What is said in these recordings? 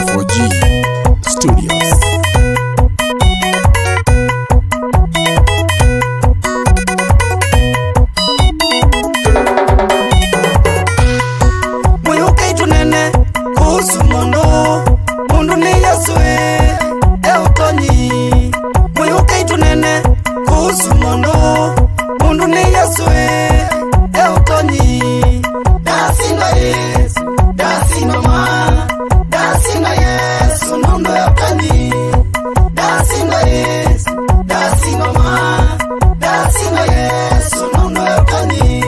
FOG Studios. Muyuke tunene kuhusu mundu ni Yesu eutonyi. Muyuke tunene kuhusu mundu ni Yesu eutonyi. Dasinga Yesu, dasinga mwana, dasinga Yesu mundu eutonyi. Dasinga Yesu, dasinga mwana, dasinga Yesu mundu eutonyi.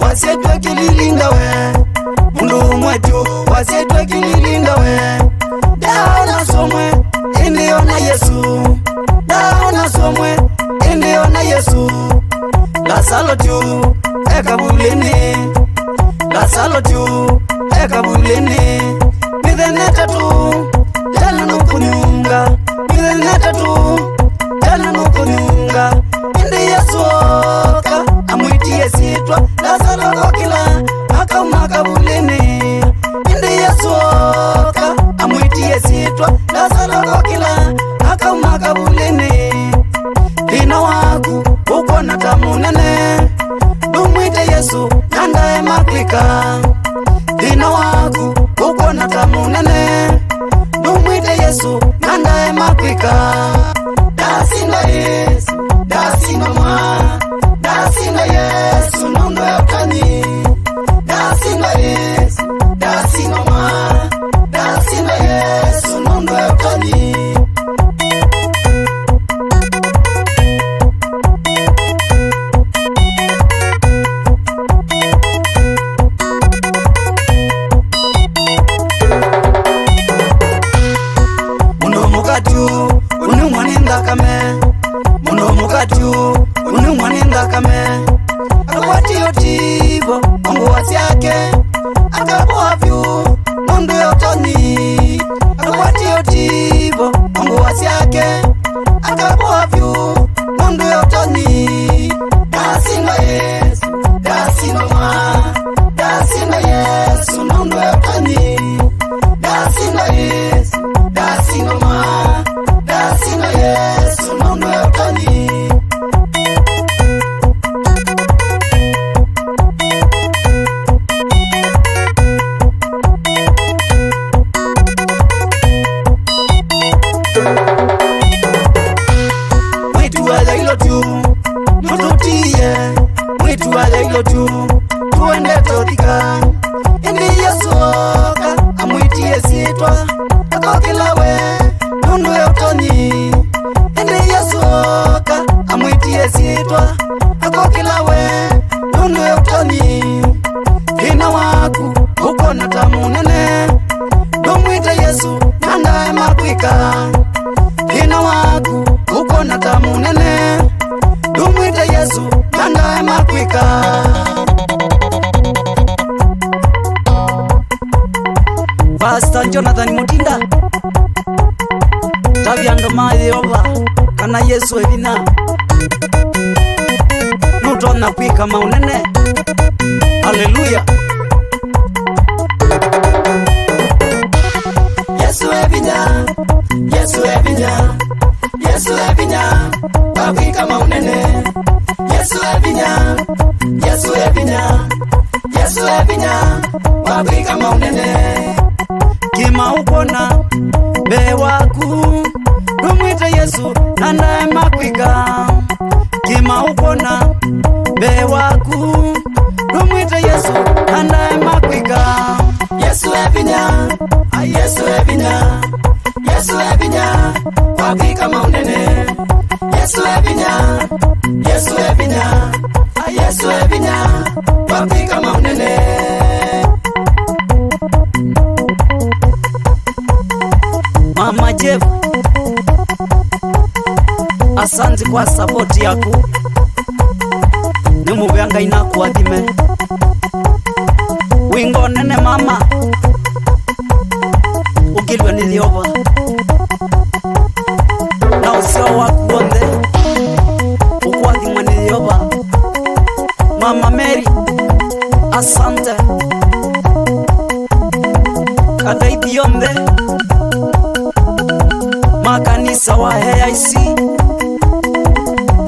Wasietwe kililinda we, mundu mwetu wasietwe kililinda we. Daona somwe indiona Yesu, daona somwe indiona Yesu. Lazaro tu ekabulini, Lazaro tu ekabulini. Mitheneta tu tena nukunyunga, mitheneta tu tena nukunyunga. Indi Yesu oka amwitie sitwa Lazaro kokila akauma kabulini. Indi Yesu oka amwitie sitwa Lazaro kokila akauma kabulini. Vino waku uko na tamu nene, dumwite Yesu nandae maklika. Vino waku uko na tamu nene, dumwite Yesu nandae maklika. Dasinga Yesu, dasinga mwana, dasinga Yesu mundu eutonyi. Dasinga Yesu, dasinga mwana, dasinga Yesu mundu eutonyi. Mundu mukatu uni mwaninda kame, mundu mukatu uni mwaninda kame. Akwatiyo tibo mungu wasiake, akaboa vyu mundu eutonyi. Akwatiyo tibo mungu wasiake, akaboa vyu mundu eutonyi. Dasinga Yesu, dasinga mwana, dasinga Yesu mundu eutonyi. Dasinga Yesu, dasinga mwana, dasinga Yesu mundu eutonyi. Mwitu wala ilo tu mututie, mwitu wala ilo tu tuende tothika. Indi Yesu oka amwitie sitwa akokila we mundu eutonyi. Indi Yesu oka amwitie sitwa akokila we mundu eutonyi. Vino waku uko na tamu nene, dumwite Yesu nandae makwika. Vino waku uko na tamu nene, dumwite Yesu nandae makwika. Pastor Jonathan Mutinda tavyando maye oba kana Yesu evina nutona kwika maunene. Haleluya. Yesu evinya, Yesu evinya, Yesu evinya wakwika maunene. Yesu evinya, Yesu evinya, Yesu evinya wakwika maunene. Kima ukona be waku dumwite Yesu nandae makwika. Kima ukona be waku dumwite Yesu nandae makwika. Yesu evinya, Yesu evinya, Yesu evinya wakwika maunene. Yesu evinya, Yesu evinya, Yesu evinya wakwika maunene. Mama Jeff, asante kwa support yako. Nimuganga inakuadhime wingo nene mama Yehova na usio wakuonde ukwathimwa ni Yehova. Mama Mary asante kathaithi yonthe makanisa wa AIC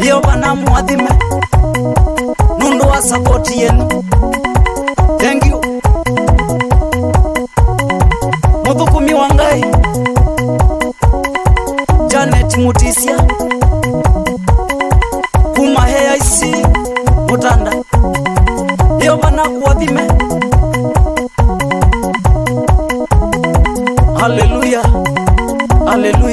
Yehova na mwathime nundu wa support yenu. Thank you. Muthukumi wa Ngai Janet Mutisia kuma AIC Mutanda, Yehova na kuwathime. Hallelujah, hallelujah.